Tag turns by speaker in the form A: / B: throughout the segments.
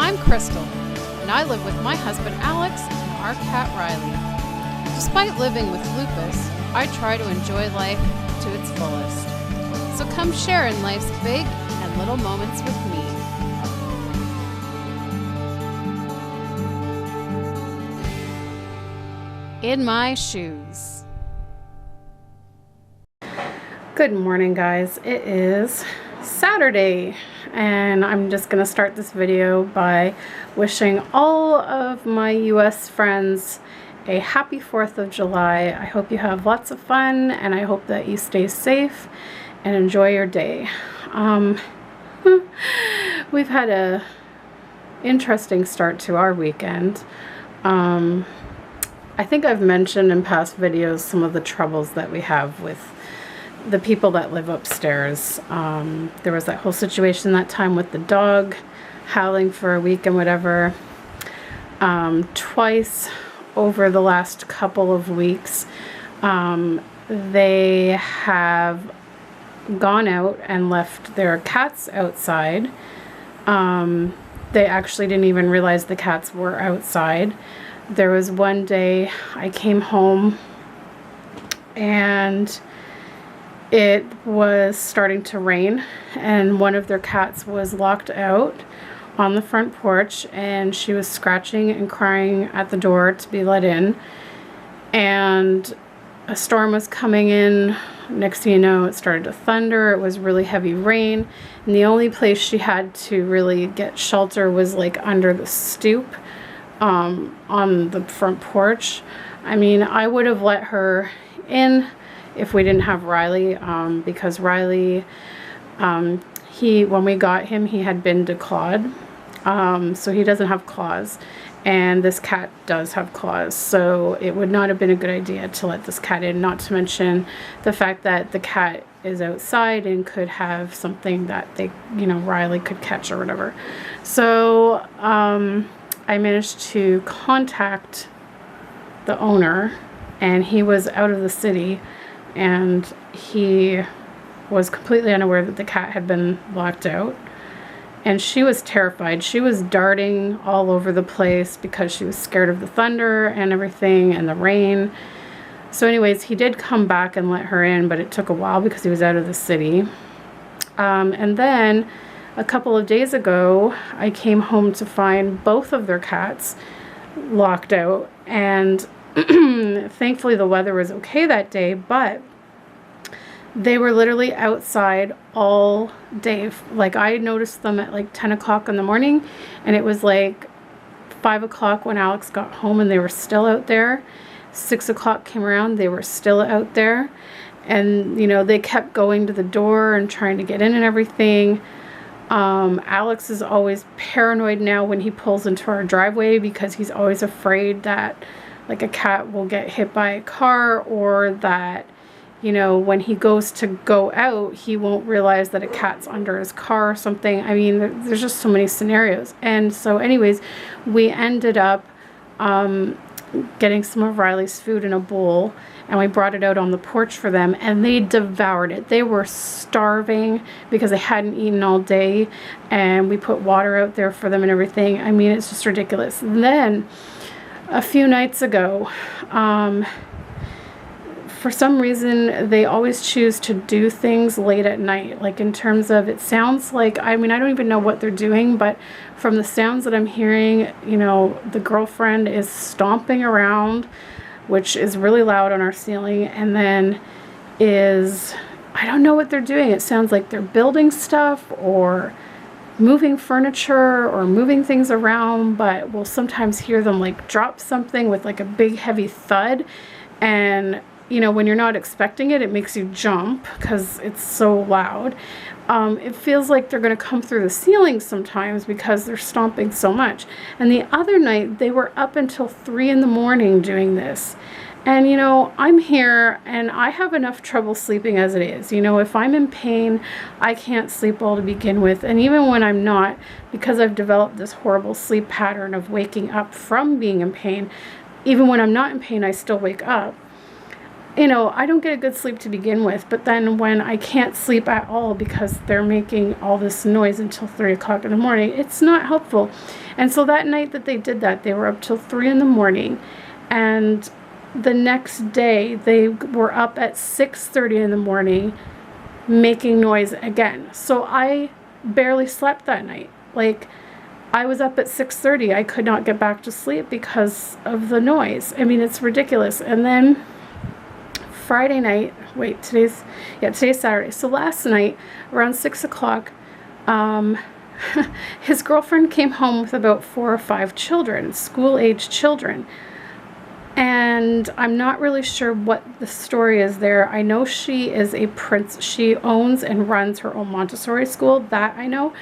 A: I'm Krystle, and I live with my husband Alex and our cat Riley. Despite living with lupus, I try to enjoy life to its fullest. So come share in life's big and little moments with me. In my shoes. Good morning, guys. It is Saturday, and I'm just gonna start this video by wishing all of my US friends a happy 4th of July. I hope you have lots of fun, and I hope that you stay safe and enjoy your day. We've had a interesting start to our weekend. I think I've mentioned in past videos some of the troubles that we have with the people that live upstairs. There was that whole situation that time with the dog howling for a week and whatever. Twice over the last couple of weeks, they have gone out and left their cats outside. They actually didn't even realize the cats were outside. There was one day I came home and it was starting to rain, and one of their cats was locked out on the front porch, and she was scratching and crying at the door to be let in. And a storm was coming in. Next thing you know, it started to thunder. It was really heavy rain, and the only place she had to really get shelter was like under the stoop on the front porch. I mean, I would have let her in if we didn't have Riley, because Riley, when we got him, he had been declawed, so he doesn't have claws, and this cat does have claws, so it would not have been a good idea to let this cat in, not to mention the fact that the cat is outside and could have something that Riley could catch or whatever. So I managed to contact the owner, and he was out of the city, and he was completely unaware that the cat had been locked out. And she was terrified. She was darting all over the place because she was scared of the thunder and everything and the rain. So anyways, he did come back and let her in, but it took a while because he was out of the city. And then a couple of days ago, I came home to find both of their cats locked out, and thankfully the weather was okay that day, but they were literally outside all day. Like, I noticed them at like 10 o'clock in the morning, and it was like 5 o'clock when Alex got home and they were still out there. 6 o'clock came around, they were still out there, and they kept going to the door and trying to get in and everything. Alex is always paranoid now when he pulls into our driveway, because he's always afraid that like a cat will get hit by a car, or that when he goes to go out, he won't realize that a cat's under his car or something. I mean, there's just so many scenarios. And so anyways, we ended up getting some of Riley's food in a bowl, and we brought it out on the porch for them, and they devoured it. They were starving because they hadn't eaten all day, and we put water out there for them and everything. I mean, it's just ridiculous. And then a few nights ago, for some reason, they always choose to do things late at night. Like, in terms of, it sounds like, I mean, I don't even know what they're doing, but from the sounds that I'm hearing, the girlfriend is stomping around, which is really loud on our ceiling, and then I don't know what they're doing. It sounds like they're building stuff or moving furniture or moving things around, but we'll sometimes hear them like drop something with like a big heavy thud, and when you're not expecting it, it makes you jump because it's so loud. It feels like they're going to come through the ceiling sometimes because they're stomping so much. And the other night, they were up until 3 in the morning doing this. And, I'm here and I have enough trouble sleeping as it is. If I'm in pain, I can't sleep well to begin with. And even when I'm not, because I've developed this horrible sleep pattern of waking up from being in pain, even when I'm not in pain, I still wake up. you know, I don't get a good sleep to begin with, but then when I can't sleep at all because they're making all this noise until 3 o'clock in the morning, it's not helpful. And so that night that they did that, they were up till 3 in the morning, and the next day they were up at 6:30 in the morning making noise again. So I barely slept that night. Like, I was up at 6:30. I could not get back to sleep because of the noise. I mean, it's ridiculous. And then Friday night, wait, today's Saturday. So last night around 6 o'clock, his girlfriend came home with about 4 or 5 children, school-age children. And I'm not really sure what the story is there. I know she is a she owns and runs her own Montessori school, that I know.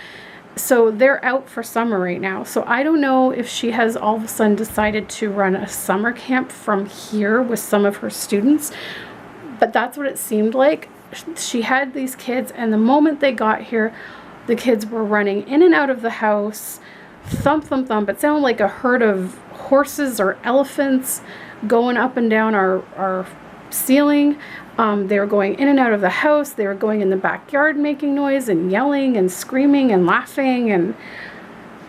A: So they're out for summer right now. So I don't know if she has all of a sudden decided to run a summer camp from here with some of her students. But that's what it seemed like. She had these kids, and the moment they got here, the kids were running in and out of the house, thump, thump, thump. It sounded like a herd of horses or elephants going up and down our ceiling. They were going in and out of the house. They were going in the backyard making noise and yelling and screaming and laughing,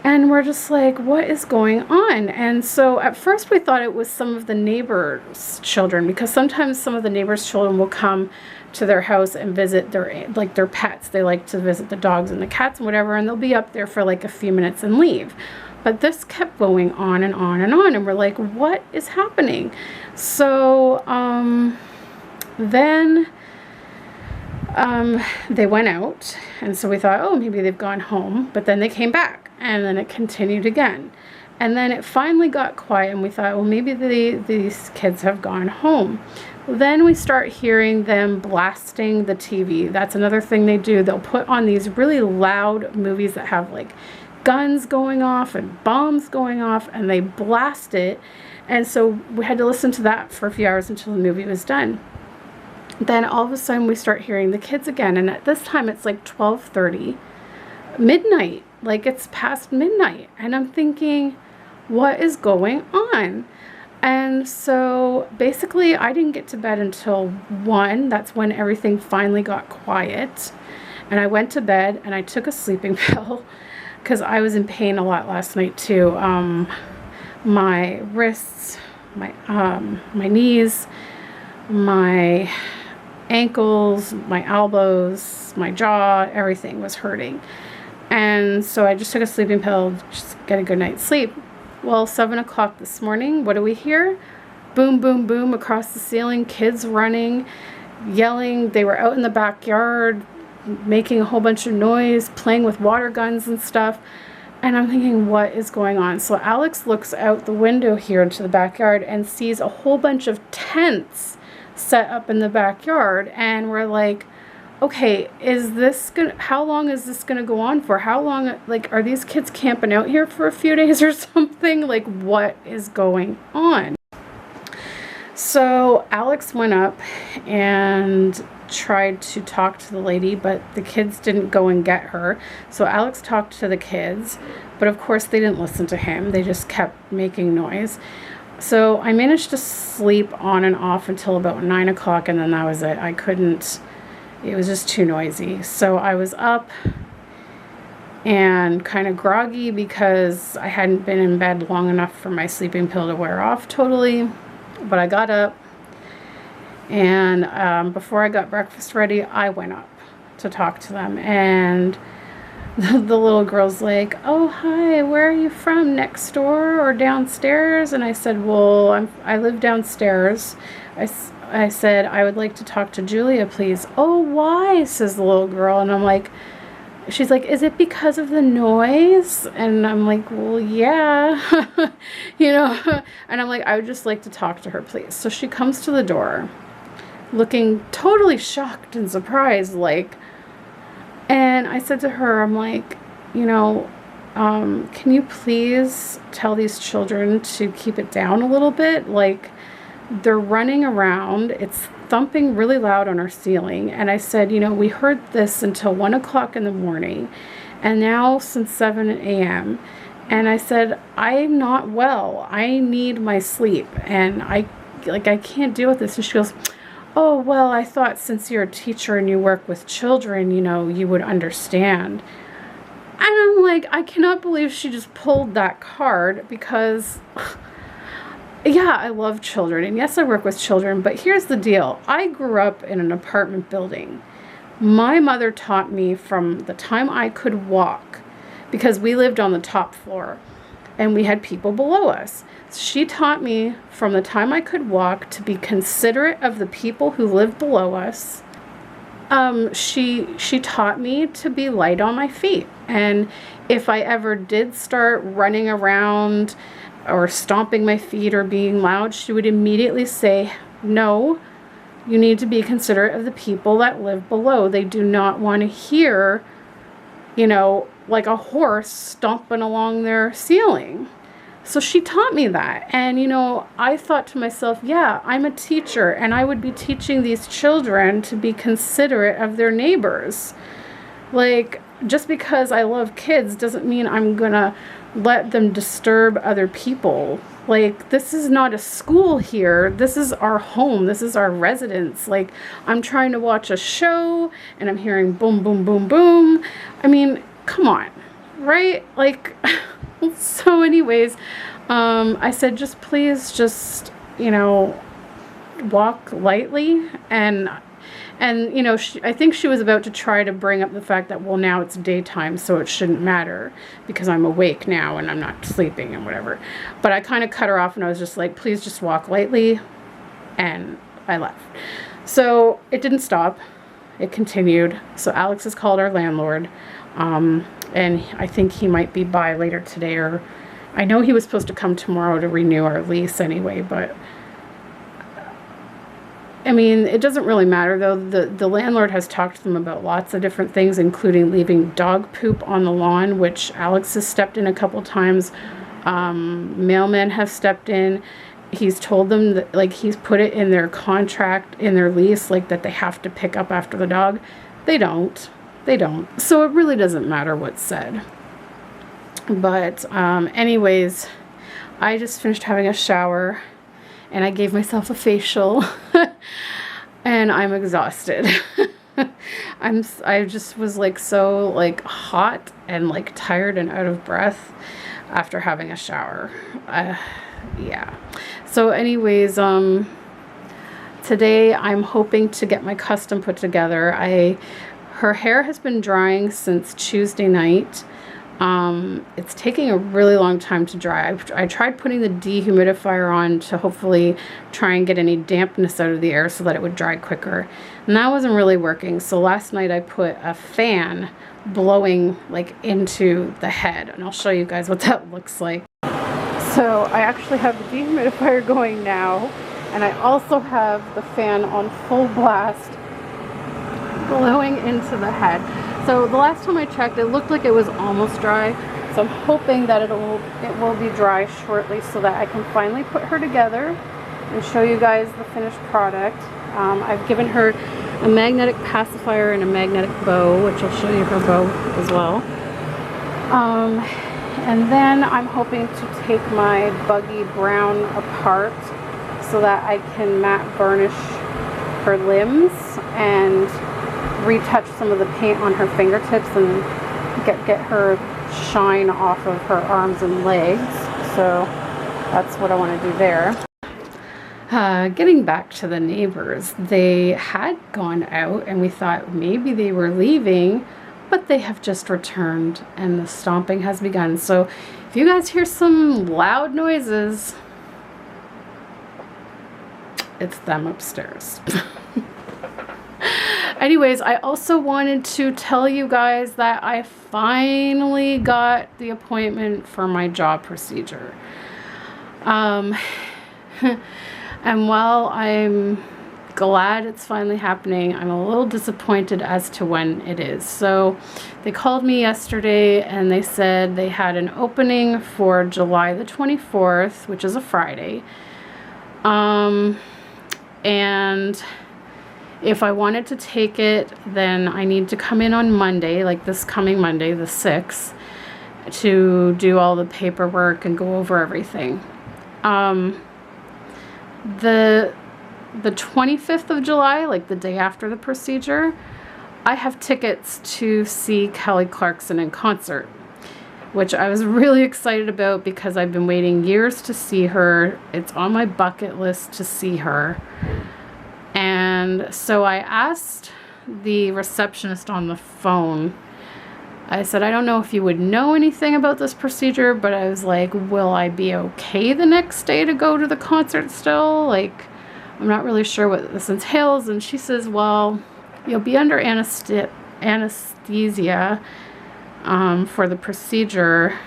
A: and we're just like, what is going on? And so at first we thought it was some of the neighbors' children, because sometimes some of the neighbors' children will come to their house and visit their pets. They like to visit the dogs and the cats and whatever, and they'll be up there for like a few minutes and leave. But this kept going on and on and on, and we're like, what is happening? So then they went out, and so we thought, oh, maybe they've gone home. But then they came back, and then it continued again. And then it finally got quiet, and we thought, well, maybe these kids have gone home. Then we start hearing them blasting the TV. That's another thing they do. They'll put on these really loud movies that have like guns going off and bombs going off, and they blast it. And so we had to listen to that for a few hours until the movie was done. Then all of a sudden we start hearing the kids again, and at this time it's like 12:30, midnight, like it's past midnight, and I'm thinking, what is going on? And so basically I didn't get to bed until 1. That's when everything finally got quiet, and I went to bed and I took a sleeping pill because I was in pain a lot last night too. My wrists, my knees, my ankles, my elbows, my jaw, everything was hurting. And so I just took a sleeping pill just to get a good night's sleep. Well, 7 o'clock this morning, what do we hear? Boom, boom, boom across the ceiling, kids running, yelling. They were out in the backyard making a whole bunch of noise, playing with water guns and stuff. And I'm thinking, what is going on? So Alex looks out the window here into the backyard and sees a whole bunch of tents set up in the backyard, and we're like, okay, how long is this gonna go on for? How long, like, are these kids camping out here for a few days or something? Like, what is going on? So Alex went up and tried to talk to the lady, but the kids didn't go and get her. So Alex talked to the kids, but of course they didn't listen to him. They just kept making noise. So I managed to sleep on and off until about 9 o'clock, and then that was it. I couldn't, it was just too noisy. So I was up and kind of groggy because I hadn't been in bed long enough for my sleeping pill to wear off totally. But I got up, and before I got breakfast ready, I went up to talk to them. And the little girl's like, oh, hi, where are you from? Next door or downstairs? And I said, well, I live downstairs. I said, I would like to talk to Julia, please. Oh, why? Says the little girl. And I'm like, she's like, is it because of the noise? And I'm like, well, yeah, you know. And I'm like, I would just like to talk to her, please. So she comes to the door looking totally shocked and surprised, like, and I said to her, I'm like, you know, can you please tell these children to keep it down a little bit? Like, they're running around. It's thumping really loud on our ceiling. And I said, you know, we heard this until 1 o'clock in the morning, and now since 7 a.m. And I said, I'm not well. I need my sleep, and I can't deal with this. And she goes, oh, well, I thought since you're a teacher and you work with children, you know, you would understand. And I'm like, I cannot believe she just pulled that card because, yeah, I love children. And yes, I work with children. But here's the deal. I grew up in an apartment building. My mother taught me from the time I could walk, because we lived on the top floor and we had people below us. She taught me from the time I could walk to be considerate of the people who live below us. She taught me to be light on my feet. And if I ever did start running around or stomping my feet or being loud, she would immediately say, no, you need to be considerate of the people that live below. They do not want to hear, you know, like a horse stomping along their ceiling. So she taught me that. And, you know, I thought to myself, yeah, I'm a teacher and I would be teaching these children to be considerate of their neighbors. Like, just because I love kids doesn't mean I'm gonna let them disturb other people. Like, this is not a school here. This is our home. This is our residence. Like, I'm trying to watch a show and I'm hearing boom, boom, boom, boom. I mean, come on, right? Like, so anyways, I said, just please just, you know, walk lightly. And you know, I think she was about to try to bring up the fact that, well, now it's daytime, so it shouldn't matter because I'm awake now and I'm not sleeping and whatever. But I kind of cut her off and I was just like, please just walk lightly. And I left. So it didn't stop. It continued. So Alex has called our landlord. And I think he might be by later today, or I know he was supposed to come tomorrow to renew our lease anyway, but I mean, it doesn't really matter though. The landlord has talked to them about lots of different things, including leaving dog poop on the lawn, which Alex has stepped in a couple times. Mailmen have stepped in. He's told them that, like, he's put it in their contract, in their lease, like that they have to pick up after the dog. They don't. So it really doesn't matter what's said. But anyways, I just finished having a shower and I gave myself a facial and I'm exhausted. I just was like so like hot and like tired and out of breath after having a shower. Yeah. So anyways, today I'm hoping to get my custom put together. Her hair has been drying since Tuesday night. It's taking a really long time to dry. I tried putting the dehumidifier on to hopefully try and get any dampness out of the air so that it would dry quicker. And that wasn't really working. So last night I put a fan blowing like into the head, and I'll show you guys what that looks like. So I actually have the dehumidifier going now, and I also have the fan on full blast blowing into the head. So the last time I checked, it looked like it was almost dry. So I'm hoping that it will be dry shortly so that I can finally put her together and show you guys the finished product. I've given her a magnetic pacifier and a magnetic bow, which I'll show you her bow as well. And then I'm hoping to take my buggy brown apart so that I can matte varnish her limbs and retouch some of the paint on her fingertips and get her shine off of her arms and legs. So that's what I want to do there. Getting back to the neighbors, they had gone out and we thought maybe they were leaving, but they have just returned and the stomping has begun. So if you guys hear some loud noises, it's them upstairs. Anyways, I also wanted to tell you guys that I finally got the appointment for my jaw procedure. And while I'm glad it's finally happening, I'm a little disappointed as to when it is. So they called me yesterday and they said they had an opening for July the 24th, which is a Friday. And if I wanted to take it, then I need to come in on Monday, like this coming Monday, the 6th, to do all the paperwork and go over everything. The the 25th of July, like the day after the procedure, I have tickets to see Kelly Clarkson in concert, which I was really excited about because I've been waiting years to see her. It's on my bucket list to see her. And so I asked the receptionist on the phone, I said, I don't know if you would know anything about this procedure, but I was like, will I be okay the next day to go to the concert still? Like, I'm not really sure what this entails. And she says, well, you'll be under anesthesia for the procedure.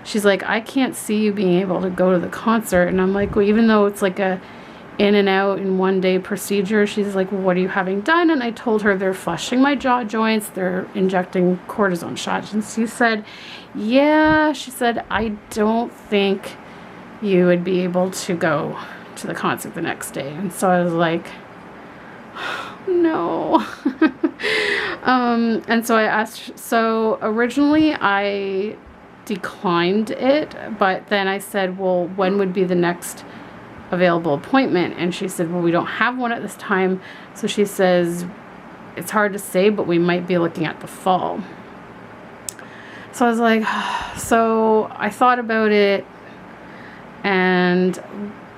A: She's like, I can't see you being able to go to the concert. And I'm like, well, even though it's like a in and out in 1 day procedure, she's like, well, what are you having done? And I told her they're flushing my jaw joints, they're injecting cortisone shots. And she said, yeah, she said, I don't think you would be able to go to the concert the next day. And so I was like, no. And so I asked, so originally I declined it, but then I said, well, when would be the next available appointment? And she said, well, we don't have one at this time. So she says, it's hard to say, but we might be looking at the fall. So I was like, so I thought about it and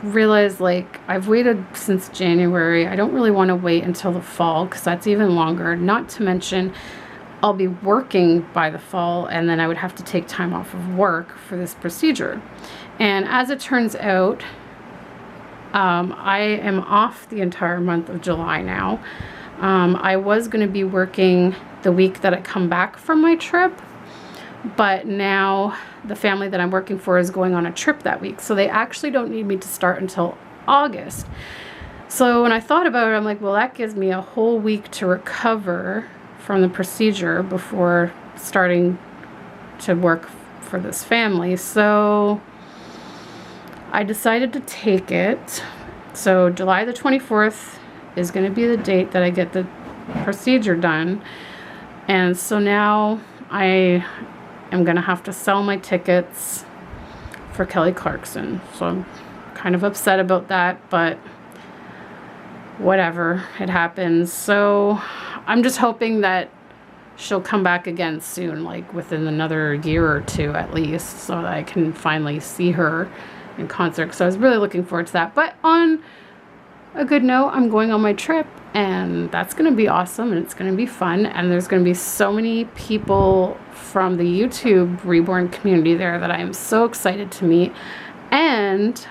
A: realized, like, I've waited since January. I don't really want to wait until the fall because that's even longer. Not to mention I'll be working by the fall, and then I would have to take time off of work for this procedure. And as it turns out, I am off the entire month of July now. I was going to be working the week that I come back from my trip, but now the family that I'm working for is going on a trip that week, so they actually don't need me to start until August. So when I thought about it, I'm like, well, that gives me a whole week to recover from the procedure before starting to work for this family. So I decided to take it. So July the 24th is going to be the date that I get the procedure done. And so now I am going to have to sell my tickets for Kelly Clarkson. So I'm kind of upset about that, but whatever, it happens. So I'm just hoping that she'll come back again soon, like within another year or two at least, so that I can finally see her in concert. So I was really looking forward to that. But on a good note, I'm going on my trip, and that's going to be awesome, and it's going to be fun, and there's going to be so many people from the YouTube Reborn community there that I am so excited to meet. And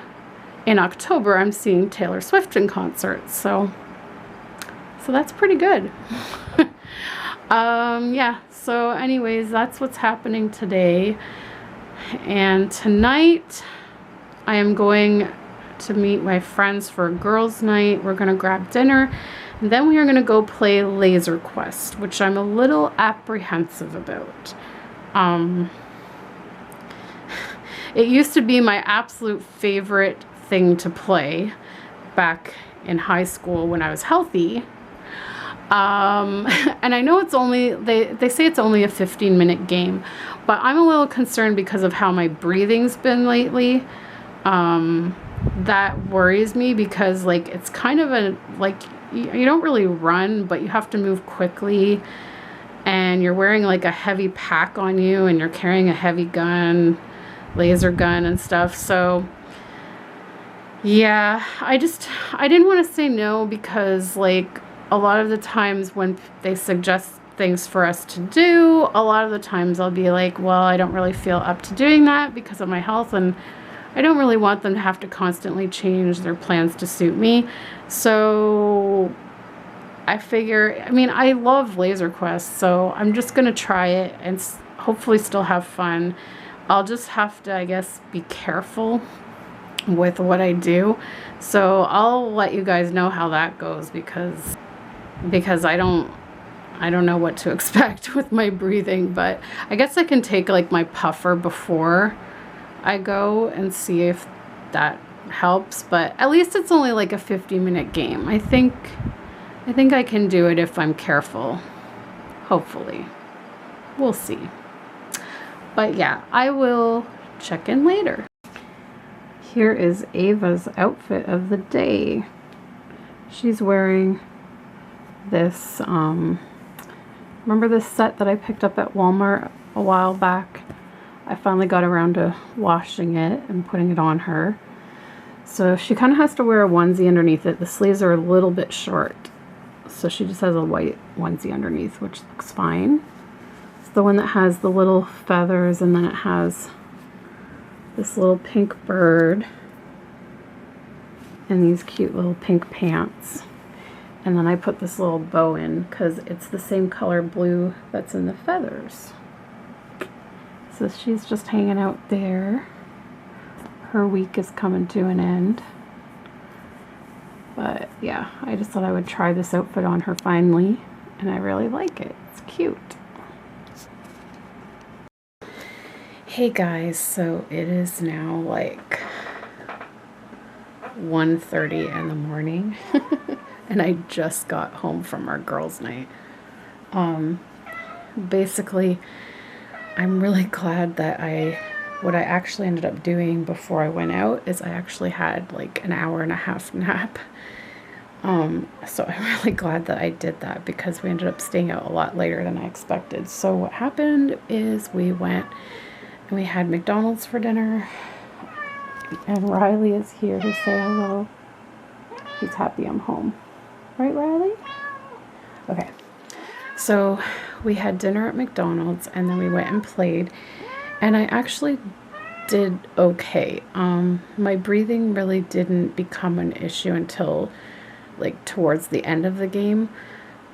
A: in October, I'm seeing Taylor Swift in concert, so that's pretty good. Yeah, so anyways, that's what's happening today. And tonight I am going to meet my friends for a girls' night. We're going to grab dinner, and then we are going to go play Laser Quest, which I'm a little apprehensive about. It used to be my absolute favorite thing to play back in high school when I was healthy. And I know it's only, they say it's only a 15-minute game, but I'm a little concerned because of how my breathing's been lately. That worries me because, like, it's kind of a, like, you don't really run, but you have to move quickly, and you're wearing like a heavy pack on you, and you're carrying a heavy gun, laser gun and stuff. So yeah, I didn't want to say no because, like, a lot of the times when they suggest things for us to do, a lot of the times I'll be like, well, I don't really feel up to doing that because of my health, and I don't really want them to have to constantly change their plans to suit me. So I figure, I mean, I love Laser Quest, so I'm just going to try it and hopefully still have fun. I'll just have to, I guess, be careful with what I do. So I'll let you guys know how that goes because I don't know what to expect with my breathing, but I guess I can take like my puffer before I go and see if that helps. But at least it's only like a 50-minute game. I think I can do it if I'm careful. Hopefully. We'll see. But yeah, I will check in later. Here is Ava's outfit of the day. She's wearing this, remember this set that I picked up at Walmart a while back? I finally got around to washing it and putting it on her. So she kind of has to wear a onesie underneath it. The sleeves are a little bit short. So she just has a white onesie underneath, which looks fine. It's the one that has the little feathers, and then it has this little pink bird and these cute little pink pants. And then I put this little bow in because it's the same color blue that's in the feathers. So she's just hanging out there. Her week is coming to an end. But yeah, I just thought I would try this outfit on her finally, and I really like it. It's cute. Hey guys, so it is now like 1:30 in the morning and I just got home from our girls' night. Basically, I'm really glad that what I actually ended up doing before I went out is I actually had like an hour and a half nap. So I'm really glad that I did that because we ended up staying out a lot later than I expected. So what happened is we went and we had McDonald's for dinner, and Riley is here to say hello. He's happy I'm home. Right, Riley? Okay. So we had dinner at McDonald's, and then we went and played, and I actually did okay. My breathing really didn't become an issue until like towards the end of the game.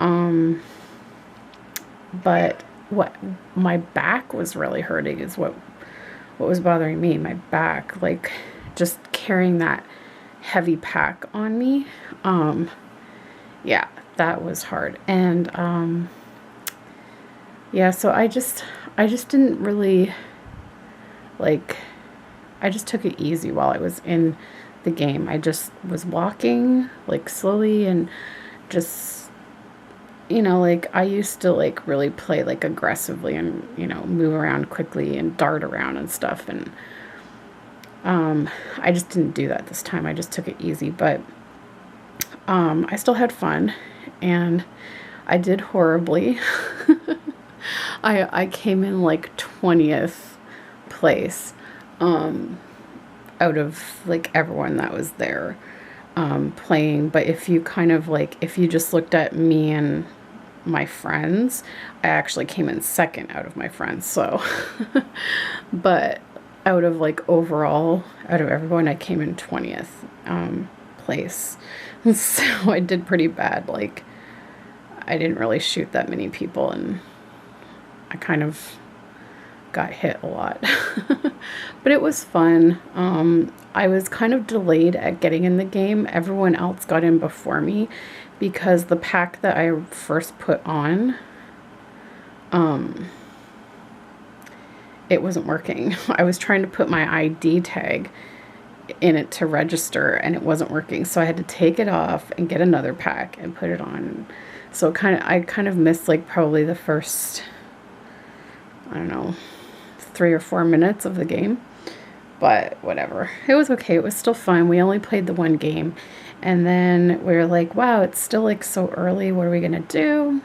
A: But what my back was really hurting is what was bothering me. My back, like just carrying that heavy pack on me. Yeah, that was hard. And yeah, so I just didn't really like, I just took it easy while I was in the game. I just was walking like slowly and just, you know, like I used to like really play like aggressively and, you know, move around quickly and dart around and stuff. And I just didn't do that this time. I just took it easy, but I still had fun, and I did horribly. I came in like 20th place out of like everyone that was there playing. But if you kind of like, if you just looked at me and my friends, I actually came in second out of my friends. So but out of like overall, out of everyone, I came in 20th place. So I did pretty bad. Like I didn't really shoot that many people, and I kind of got hit a lot. But it was fun. I was kind of delayed at getting in the game. Everyone else got in before me because the pack that I first put on, it wasn't working. I was trying to put my ID tag in it to register, and it wasn't working. So I had to take it off and get another pack and put it on. So I kind of missed like probably the first, I don't know, 3 or 4 minutes of the game. But whatever. It was okay. It was still fun. We only played the one game. And then we were like, wow, it's still like so early. What are we going to do?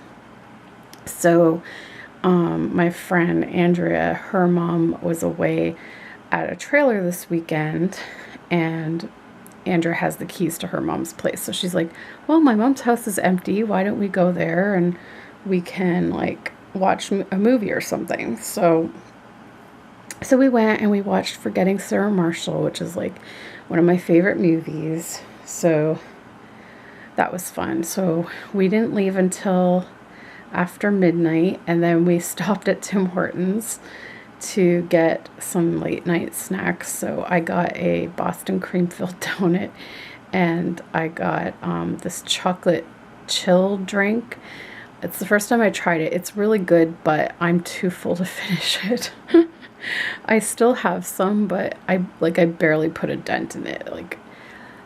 A: So my friend Andrea, her mom was away at a trailer this weekend, and Andrea has the keys to her mom's place. So she's like, well, my mom's house is empty. Why don't we go there and we can like watch a movie or something? So we went and we watched Forgetting Sarah Marshall, which is like one of my favorite movies. So that was fun. So we didn't leave until after midnight, and then we stopped at Tim Hortons to get some late night snacks. So I got a Boston cream filled donut, and I got this chocolate chill drink. It's the first time I tried it. It's really good, but I'm too full to finish it. I still have some, but I barely put a dent in it. Like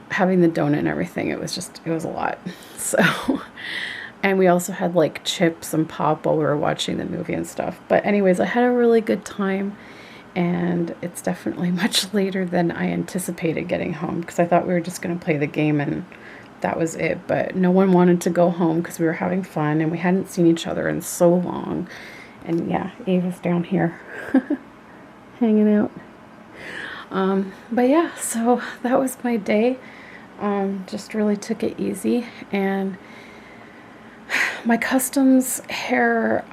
A: having the donut and everything, it was a lot. So, and we also had like chips and pop while we were watching the movie and stuff. But anyways, I had a really good time, and it's definitely much later than I anticipated getting home, because I thought we were just going to play the game and that was it. But no one wanted to go home because we were having fun and we hadn't seen each other in so long. And yeah, Ava's down here hanging out. But yeah, so that was my day. Just really took it easy. And my customs hair,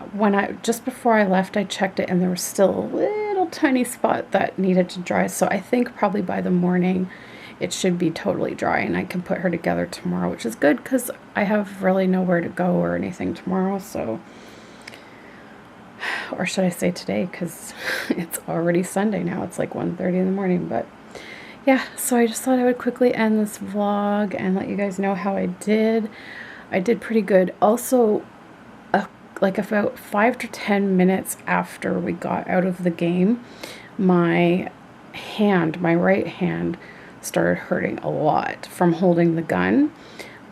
A: just before I left, I checked it and there was still a little tiny spot that needed to dry. So I think probably by the morning it should be totally dry and I can put her together tomorrow, which is good because I have really nowhere to go or anything tomorrow. So, or should I say today, because it's already Sunday now. It's like 1:30 in the morning. But yeah, so I just thought I would quickly end this vlog and let you guys know how I did. I did pretty good. Also, like about 5 to 10 minutes after we got out of the game, my right hand started hurting a lot from holding the gun,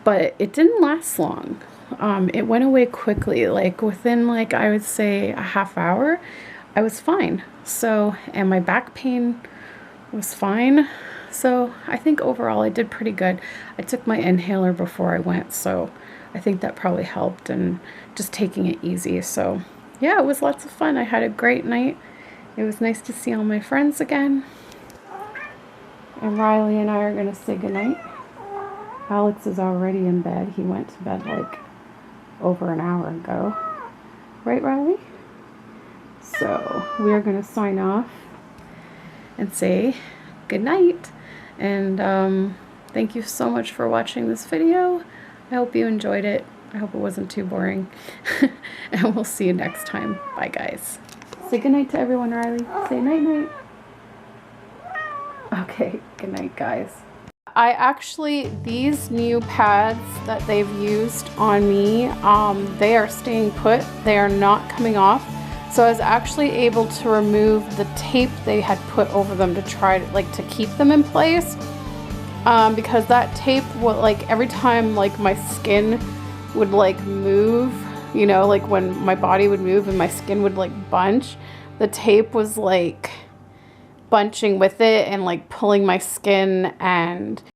A: but it didn't last long. It went away quickly, like within like I would say a half hour, I was fine. So, and my back pain was fine. So I think overall I did pretty good. I took my inhaler before I went, so I think that probably helped, and just taking it easy. So yeah, it was lots of fun. I had a great night. It was nice to see all my friends again. And Riley and I are going to say goodnight. Alex is already in bed. He went to bed like over an hour ago. Right, Riley? So we are going to sign off and say goodnight. And thank you so much for watching this video. I hope you enjoyed it. I hope it wasn't too boring. And we'll see you next time. Bye, guys. Say goodnight to everyone, Riley. Say night-night. Okay, good night, guys. These new pads that they've used on me, they are staying put. They are not coming off. So I was actually able to remove the tape they had put over them to try to keep them in place. Because that tape would, like, every time like my skin would like move, you know, like when my body would move and my skin would like bunch, the tape was like bunching with it and like pulling my skin, and